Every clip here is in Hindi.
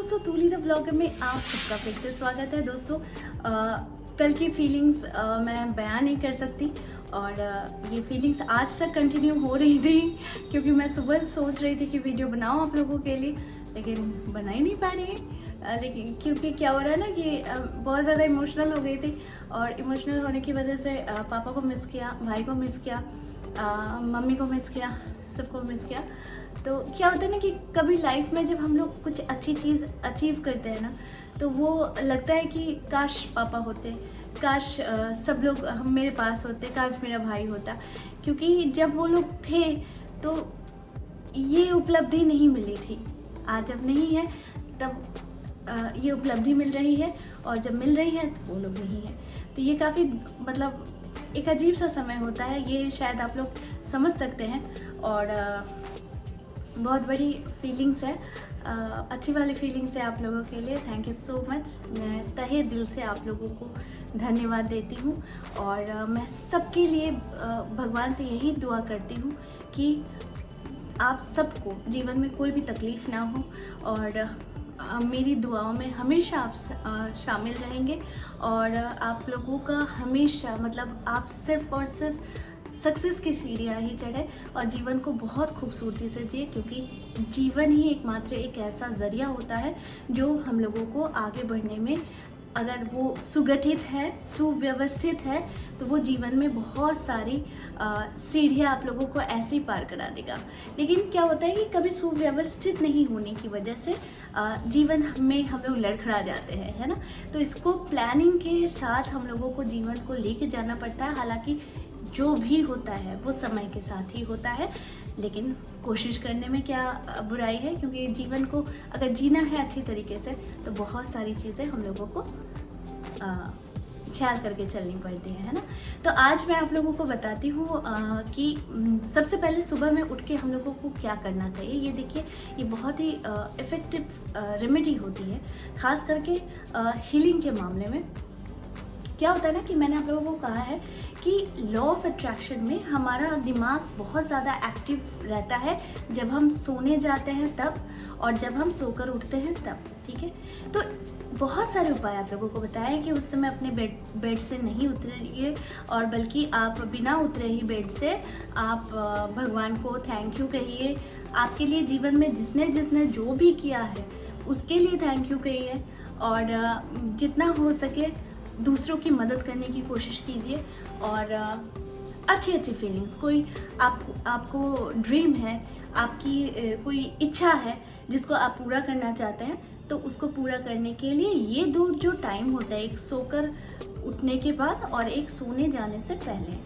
दोस्तों, तूली द ब्लॉगर में आप सबका फिर से स्वागत है। दोस्तों कल की फीलिंग्स मैं बयान नहीं कर सकती और ये फीलिंग्स आज तक कंटिन्यू हो रही थी क्योंकि मैं सुबह सोच रही थी कि वीडियो बनाऊं आप लोगों के लिए, लेकिन बना ही नहीं पा रही है। लेकिन क्योंकि क्या हो रहा है ना कि बहुत ज़्यादा इमोशनल हो गई थी और इमोशनल होने की वजह से पापा को मिस किया, भाई को मिस किया, मम्मी को मिस किया, सबको मिस किया। तो क्या होता है ना कि कभी लाइफ में जब हम लोग कुछ अच्छी चीज़ अचीव करते हैं ना, तो वो लगता है कि काश पापा होते, काश सब लोग हम मेरे पास होते, काश मेरा भाई होता। क्योंकि जब वो लोग थे तो ये उपलब्धि नहीं मिली थी। आज जब नहीं है तब ये उपलब्धि मिल रही है और जब मिल रही है तो वो लोग नहीं है। तो ये काफ़ी मतलब एक अजीब सा समय होता है, ये शायद आप लोग समझ सकते हैं। और बहुत बड़ी फीलिंग्स है, अच्छी वाली फीलिंग्स है आप लोगों के लिए। Thank you so much. मैं तहे दिल से आप लोगों को धन्यवाद देती हूँ और मैं सबके लिए भगवान से यही दुआ करती हूँ कि आप सबको जीवन में कोई भी तकलीफ़ ना हो और मेरी दुआओं में हमेशा आप शामिल रहेंगे और आप लोगों का हमेशा मतलब आप सिर्फ़ और सिर्फ सक्सेस की सीढ़ियाँ ही चढ़े और जीवन को बहुत खूबसूरती से जिए, क्योंकि जीवन ही एकमात्र एक ऐसा ज़रिया होता है जो हम लोगों को आगे बढ़ने में, अगर वो सुगठित है, सुव्यवस्थित है, तो वो जीवन में बहुत सारी सीढ़ियाँ आप लोगों को ऐसे ही पार करा देगा। लेकिन क्या होता है कि कभी सुव्यवस्थित नहीं होने की वजह से जीवन में हम लोग लड़खड़ा जाते हैं, है ना। तो इसको प्लानिंग के साथ हम लोगों को जीवन को लेके जाना पड़ता है। हालांकि जो भी होता है वो समय के साथ ही होता है, लेकिन कोशिश करने में क्या बुराई है, क्योंकि जीवन को अगर जीना है अच्छी तरीके से तो बहुत सारी चीज़ें हम लोगों को ख्याल करके चलनी पड़ती है ना। तो आज मैं आप लोगों को बताती हूँ कि सबसे पहले सुबह में उठ के हम लोगों को क्या करना चाहिए। ये देखिए, ये बहुत ही इफ़ेक्टिव रेमेडी होती है, ख़ास करके हीलिंग के मामले में। क्या होता है ना कि मैंने आप लोगों को कहा है कि लॉ ऑफ अट्रैक्शन में हमारा दिमाग बहुत ज़्यादा एक्टिव रहता है जब हम सोने जाते हैं तब, और जब हम सोकर उठते हैं तब, ठीक है। तो बहुत सारे उपाय आप लोगों को बताया है कि उस समय अपने बेड से नहीं उतरिए, और बल्कि आप बिना उतरे ही बेड से आप भगवान को थैंक यू कहिए। आपके लिए जीवन में जिसने जो भी किया है उसके लिए थैंक यू कहिए, और जितना हो सके दूसरों की मदद करने की कोशिश कीजिए। और अच्छी फीलिंग्स, कोई आपको ड्रीम है, आपकी कोई इच्छा है जिसको आप पूरा करना चाहते हैं, तो उसको पूरा करने के लिए ये दो जो टाइम होता है, एक सोकर उठने के बाद और एक सोने जाने से पहले,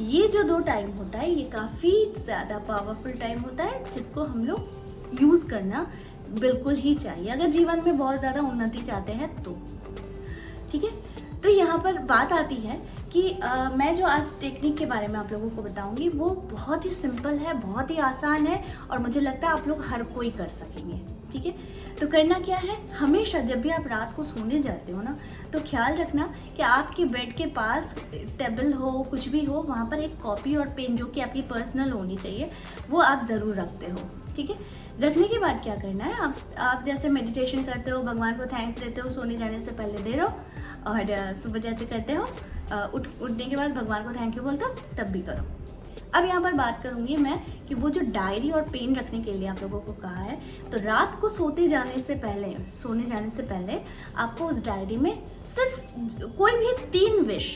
ये जो दो टाइम होता है ये काफ़ी ज़्यादा पावरफुल टाइम होता है, जिसको हम लोग यूज़ करना बिल्कुल ही चाहिए अगर जीवन में बहुत ज़्यादा उन्नति चाहते हैं तो, ठीक है। तो यहाँ पर बात आती है कि मैं जो आज टेक्निक के बारे में आप लोगों को बताऊंगी वो बहुत ही सिंपल है, बहुत ही आसान है और मुझे लगता है आप लोग हर कोई कर सकेंगे, ठीक है। तो करना क्या है, हमेशा जब भी आप रात को सोने जाते हो ना, तो ख्याल रखना कि आपके बेड के पास टेबल हो, कुछ भी हो, वहाँ पर एक कॉपी और पेन जो कि आपकी पर्सनल होनी चाहिए, वो आप ज़रूर रखते हो, ठीक है। रखने के बाद क्या करना है, आप जैसे मेडिटेशन करते हो, भगवान को थैंक्स देते हो, सोने जाने से पहले दे दो, और सुबह जैसे करते हो उठने के बाद भगवान को थैंक यू बोलते हो, तब भी करो। अब यहाँ पर बात करूँगी मैं कि वो जो डायरी और पेन रखने के लिए आप लोगों को कहा है, तो रात को सोने जाने से पहले आपको उस डायरी में सिर्फ कोई भी 3 विश,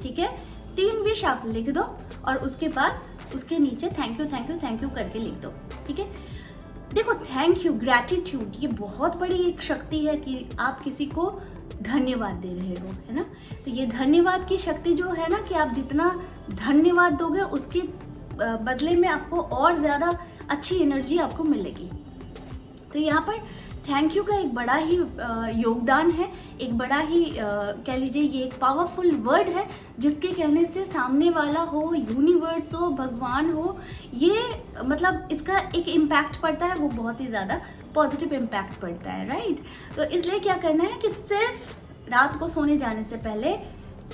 ठीक है, 3 विश आप लिख दो और उसके बाद उसके नीचे थैंक यू करके लिख दो, ठीक है। देखो, थैंक यू, ग्रैटिट्यूड, ये बहुत बड़ी एक शक्ति है कि आप किसी को धन्यवाद दे रहे हो, है ना। तो ये धन्यवाद की शक्ति जो है ना, कि आप जितना धन्यवाद दोगे उसके बदले में आपको और ज़्यादा अच्छी एनर्जी आपको मिलेगी। तो यहाँ पर थैंक यू का एक बड़ा ही योगदान है, एक बड़ा ही कह लीजिए ये एक पावरफुल वर्ड है, जिसके कहने से सामने वाला हो, यूनिवर्स हो, भगवान हो, ये मतलब इसका एक इम्पैक्ट पड़ता है, वो बहुत ही ज़्यादा पॉजिटिव इम्पैक्ट पड़ता है, राइट। तो इसलिए क्या करना है कि सिर्फ रात को सोने जाने से पहले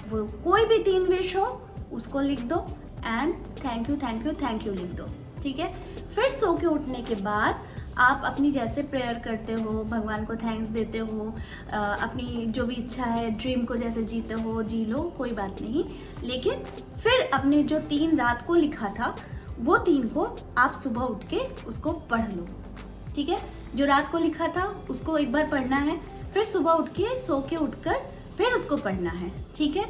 वो कोई भी 3 विश हो उसको लिख दो एंड थैंक यू लिख दो, ठीक है। फिर सो के उठने के बाद आप अपनी जैसे प्रेयर करते हो, भगवान को थैंक्स देते हो, अपनी जो भी इच्छा है ड्रीम को जैसे जीते हो जी लो, कोई बात नहीं। लेकिन फिर अपने जो 3 रात को लिखा था वो 3 को आप सुबह उठ के उसको पढ़ लो, ठीक है। जो रात को लिखा था उसको एक बार पढ़ना है, फिर सुबह उठ के सो के उठकर फिर उसको पढ़ना है, ठीक है।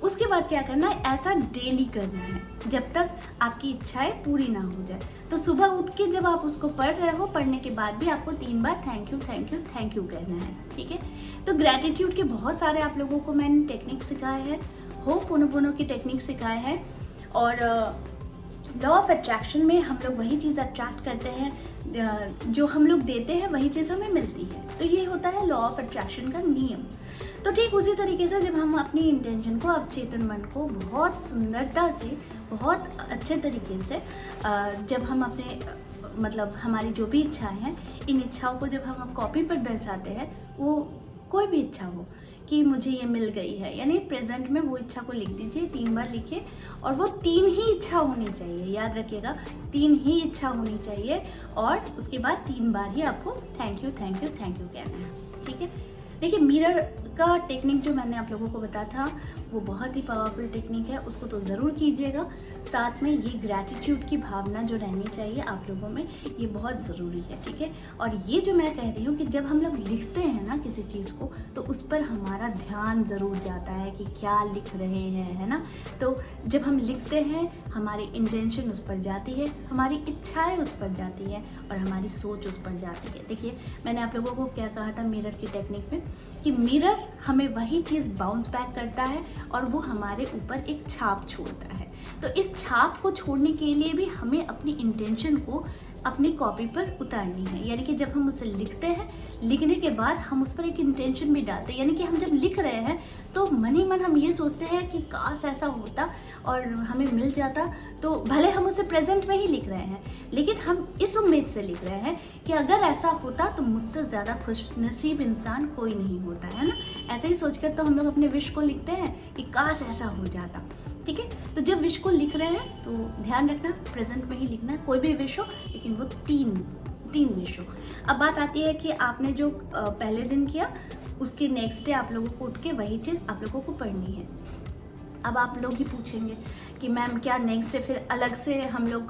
उसके बाद क्या करना है, ऐसा डेली करना है जब तक आपकी इच्छाएं पूरी ना हो जाए। तो सुबह उठ के जब आप उसको पढ़ रहे हो, पढ़ने के बाद भी आपको 3 बार thank you thank you thank you कहना है, ठीक है। तो ग्रैटिट्यूड के बहुत सारे आप लोगों को मैंने टेक्निक सिखाए हैं, होपोनोपोनो की टेक्निक सिखाए हैं, और लॉ ऑफ अट्रैक्शन में हम लोग वही चीज़ अट्रैक्ट करते हैं, जो हम लोग देते हैं वही चीज़ हमें मिलती है। तो ये होता है लॉ ऑफ अट्रैक्शन का नियम। तो ठीक उसी तरीके से जब हम अपनी इंटेंशन को, अवचेतन मन को बहुत सुंदरता से, बहुत अच्छे तरीके से जब हम अपने मतलब हमारी जो भी इच्छाएं हैं, इन इच्छाओं को जब हम कॉपी पर दर्शाते हैं, वो कोई भी इच्छा हो कि मुझे ये मिल गई है, यानी प्रेजेंट में वो इच्छा को लिख दीजिए, 3 बार लिखिए, और वो 3 ही इच्छा होनी चाहिए, याद रखिएगा 3 ही इच्छा होनी चाहिए, और उसके बाद 3 बार ही आपको thank you thank you thank you कहना है, ठीक है। देखिए मिरर का टेक्निक जो मैंने आप लोगों को बताया था वो बहुत ही पावरफुल टेक्निक है, उसको तो ज़रूर कीजिएगा। साथ में ये ग्रैटिट्यूड की भावना जो रहनी चाहिए आप लोगों में, ये बहुत ज़रूरी है, ठीक है। और ये जो मैं कह रही हूँ कि जब हम लोग लिखते हैं ना किसी चीज़ को, तो उस पर हमारा ध्यान ज़रूर जाता है कि क्या लिख रहे हैं, है ना। तो जब हम लिखते हैं हमारी इंटेंशन उस पर जाती है, हमारी इच्छाएँ उस पर जाती है, और हमारी सोच उस पर जाती है। देखिए मैंने आप लोगों को क्या कहा था मिरर की टेक्निक में, कि मिरर हमें वही चीज़ बाउंस बैक करता है और वो हमारे ऊपर एक छाप छोड़ता है। तो इस छाप को छोड़ने के लिए भी हमें अपनी इंटेंशन को अपनी कॉपी पर उतारनी है, यानी कि जब हम उसे लिखते हैं, लिखने के बाद हम उस पर एक इंटेंशन भी डालते हैं, यानी कि हम जब लिख रहे हैं तो मन ही मन हम ये सोचते हैं कि काश ऐसा होता और हमें मिल जाता। तो भले हम उसे प्रेजेंट में ही लिख रहे हैं, लेकिन हम इस उम्मीद से लिख रहे हैं कि अगर ऐसा होता तो मुझसे ज़्यादा खुशनसीब इंसान कोई नहीं होता, है ना। ऐसे ही सोचकर तो हम लोग अपने विश को लिखते हैं कि काश ऐसा हो जाता, ठीक है। तो जब विश को लिख रहे हैं तो ध्यान रखना प्रेजेंट में ही लिखना है, कोई भी विश हो, लेकिन वो तीन विश हो। अब बात आती है कि आपने जो पहले दिन किया उसके नेक्स्ट डे आप लोगों को उठ के वही चीज़ आप लोगों को पढ़नी है। अब आप लोग ही पूछेंगे कि मैम क्या नेक्स्ट डे फिर अलग से हम लोग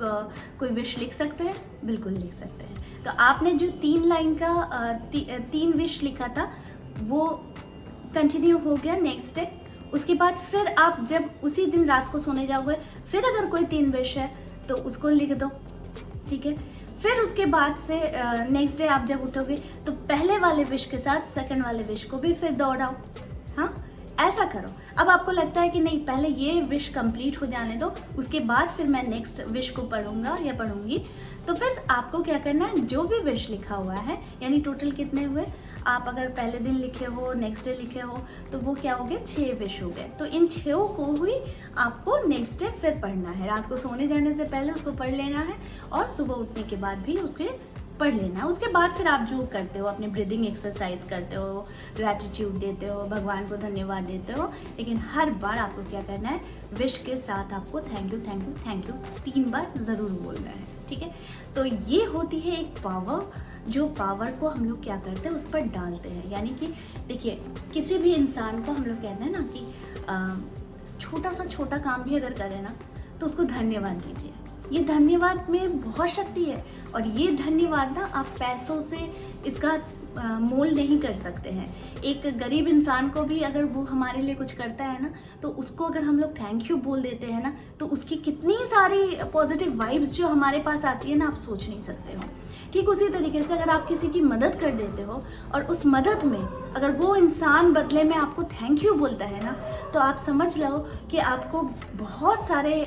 कोई विश लिख सकते हैं? बिल्कुल लिख सकते हैं। तो आपने जो 3 लाइन का 3 विश लिखा था वो कंटिन्यू हो गया नेक्स्ट डे। उसके बाद फिर आप जब उसी दिन रात को सोने जाओगे, फिर अगर कोई 3 विश है तो उसको लिख दो, ठीक है। फिर उसके बाद से नेक्स्ट डे आप जब उठोगे तो पहले वाले विश के साथ सेकंड वाले विश को भी फिर दोहराओ, हाँ ऐसा करो। अब आपको लगता है कि नहीं पहले ये विश कंप्लीट हो जाने दो, उसके बाद फिर मैं नेक्स्ट विश को पढ़ूंगा या पढ़ूंगी, तो फिर आपको क्या करना है, जो भी विश लिखा हुआ है, यानी टोटल कितने हुए, आप अगर पहले दिन लिखे हो, नेक्स्ट डे लिखे हो, तो वो क्या हो गए, 6 विश हो गए। तो इन 6 को ही आपको नेक्स्ट डे फिर पढ़ना है, रात को सोने जाने से पहले उसको पढ़ लेना है, और सुबह उठने के बाद भी उसके पढ़ लेना है। उसके बाद फिर आप जो करते हो, अपने ब्रीदिंग एक्सरसाइज करते हो, ग्रैटिट्यूड देते हो, भगवान को धन्यवाद देते हो, लेकिन हर बार आपको क्या करना है, विश के साथ आपको thank you thank you thank you 3 बार ज़रूर बोलना है, ठीक है। तो ये होती है एक पावर, जो पावर को हम लोग क्या करते हैं उस पर डालते हैं। यानी कि देखिए किसी भी इंसान को हम लोग कहते हैं ना कि छोटा सा छोटा काम भी अगर करें ना तो उसको धन्यवाद दीजिए। ये धन्यवाद में बहुत शक्ति है, और ये धन्यवाद ना आप पैसों से इसका मोल नहीं कर सकते हैं। एक गरीब इंसान को भी अगर वो हमारे लिए कुछ करता है ना, तो उसको अगर हम लोग थैंक यू बोल देते हैं ना, तो उसकी कितनी सारी पॉजिटिव वाइब्स जो हमारे पास आती है ना, आप सोच नहीं सकते हो। ठीक उसी तरीके से अगर आप किसी की मदद कर देते हो और उस मदद में अगर वो इंसान बदले में आपको थैंक यू बोलता है ना, तो आप समझ लो कि आपको बहुत सारे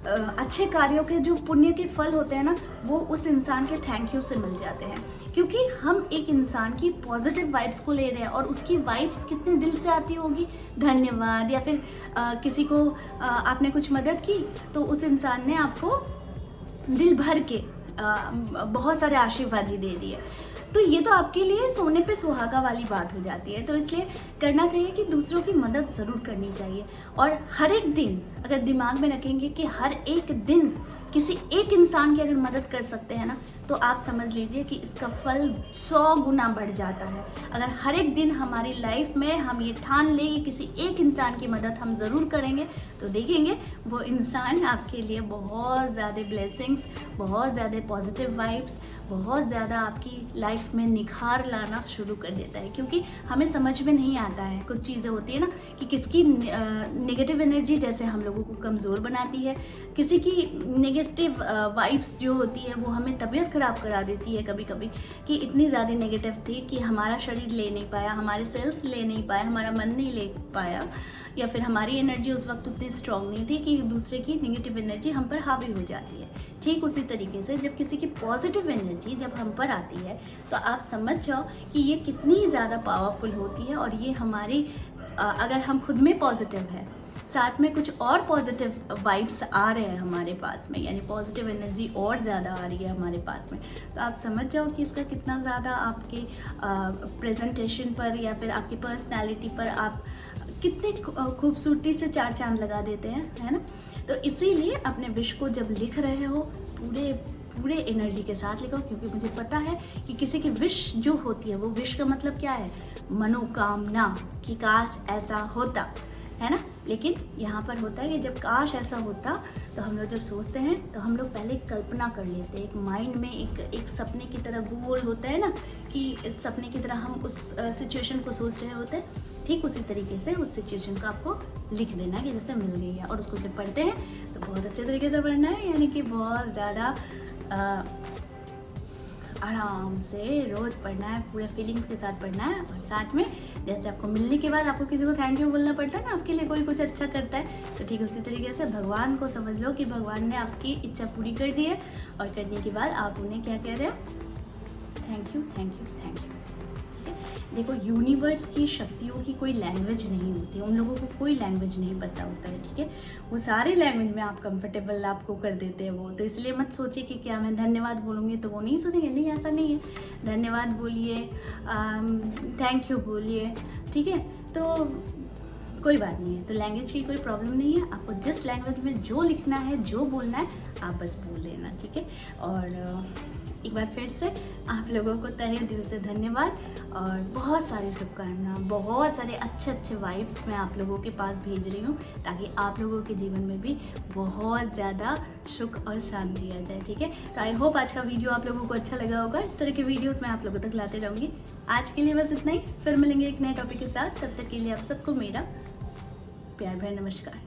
अच्छे कार्यों के जो पुण्य के फल होते हैं ना, वो उस इंसान के थैंक यू से मिल जाते हैं। क्योंकि हम एक इंसान की पॉजिटिव वाइब्स को ले रहे हैं, और उसकी वाइब्स कितने दिल से आती होगी, धन्यवाद, या फिर किसी को आपने कुछ मदद की तो उस इंसान ने आपको दिल भर के बहुत सारे आशीर्वाद ही दे दिए। तो ये तो आपके लिए सोने पे सुहागा वाली बात हो जाती है। तो इसलिए करना चाहिए कि दूसरों की मदद ज़रूर करनी चाहिए, और हर एक दिन अगर दिमाग में रखेंगे कि हर एक दिन किसी एक इंसान की अगर मदद कर सकते हैं ना, तो आप समझ लीजिए कि इसका फल 100 गुना बढ़ जाता है। अगर हर एक दिन हमारी लाइफ में हम ये ठान लें कि किसी एक इंसान की मदद हम ज़रूर करेंगे, तो देखेंगे वो इंसान आपके लिए बहुत ज़्यादा ब्लेसिंग्स, बहुत ज़्यादा पॉजिटिव वाइब्स, बहुत ज़्यादा आपकी लाइफ में निखार लाना शुरू कर देता है। क्योंकि हमें समझ में नहीं आता है, कुछ चीज़ें होती है ना कि किसकी नेगेटिव एनर्जी जैसे हम लोगों को कमज़ोर बनाती है, किसी की नेगेटिव वाइब्स जो होती है वो हमें तबीयत ख़राब करा देती है कभी कभी, कि इतनी ज़्यादा नेगेटिव थी कि हमारा शरीर ले नहीं पाया, हमारे सेल्स ले नहीं पाया, हमारा मन नहीं ले पाया, या फिर हमारी एनर्जी उस वक्त उतनी स्ट्रॉन्ग नहीं थी कि दूसरे की नेगेटिव एनर्जी हम पर हावी हो जाती है। ठीक उसी तरीके से जब किसी की पॉजिटिव एनर्जी जब हम पर आती है, तो आप समझ जाओ कि ये कितनी ज़्यादा पावरफुल होती है। और ये हमारी अगर हम खुद में पॉजिटिव है, साथ में कुछ और पॉजिटिव वाइब्स आ रहे हैं हमारे पास में, यानी पॉजिटिव एनर्जी और ज़्यादा आ रही है हमारे पास में, तो आप समझ जाओ कि इसका कितना ज़्यादा आपके प्रेजेंटेशन पर या फिर आपकी पर्सनैलिटी पर आप कितने खूबसूरती से 4 चांद लगा देते हैं, है ना। तो इसीलिए अपने विश को जब लिख रहे हो पूरे एनर्जी के साथ लिखो, क्योंकि मुझे पता है कि किसी की विश जो होती है, वो विश का मतलब क्या है, मनोकामना, कि काश ऐसा होता, है ना। लेकिन यहाँ पर होता है कि जब काश ऐसा होता, तो हम लोग जब सोचते हैं तो हम लोग पहले कल्पना कर लेते हैं, एक माइंड में एक सपने की तरह गोल होता है ना, कि इस सपने की तरह हम उस सिचुएशन को सोच रहे होते हैं। ठीक उसी तरीके से उस सिचुएशन को आपको लिख देना है कि जैसे मिल गई है, और उसको जब पढ़ते हैं तो बहुत अच्छे तरीके से पढ़ना है, यानी कि बहुत ज़्यादा आराम से रोज़ पढ़ना है, पूरे फीलिंग्स के साथ पढ़ना है। और साथ में जैसे आपको मिलने के बाद आपको किसी को थैंक यू बोलना पड़ता है ना, आपके लिए कोई कुछ अच्छा करता है, तो ठीक उसी तरीके से भगवान को समझ लो कि भगवान ने आपकी इच्छा पूरी कर दी है, और करने के बाद आप उन्हें क्या कह रहे हो, thank you thank you thank you. देखो, यूनिवर्स की शक्तियों की कोई लैंग्वेज नहीं होती है, उन लोगों को कोई लैंग्वेज नहीं पता होता है, ठीक है। वो सारे लैंग्वेज में आप कंफर्टेबल आपको कर देते हैं वो, तो इसलिए मत सोचिए कि क्या मैं धन्यवाद बोलूँगी तो वो नहीं सुनेंगे, नहीं, ऐसा नहीं है। धन्यवाद बोलिए, थैंक यू बोलिए, ठीक है, तो कोई बात नहीं है। तो लैंग्वेज की कोई प्रॉब्लम नहीं है, आपको जिस लैंग्वेज में जो लिखना है, जो बोलना है, आप बस बोल देना, ठीक है। और एक बार फिर से आप लोगों को तहे दिल से धन्यवाद, और बहुत सारी शुभकामनाएं, बहुत सारे अच्छे वाइब्स मैं आप लोगों के पास भेज रही हूँ, ताकि आप लोगों के जीवन में भी बहुत ज़्यादा सुख और शांति आ जाए, ठीक है। तो आई होप आज का वीडियो आप लोगों को अच्छा लगा होगा। इस तरह के वीडियोस मैं आप लोगों तक लाते रहूँगी। आज के लिए बस इतना ही, फिर मिलेंगे एक नए टॉपिक के साथ। तब तक के लिए आप सबको मेरा प्यार भरा नमस्कार।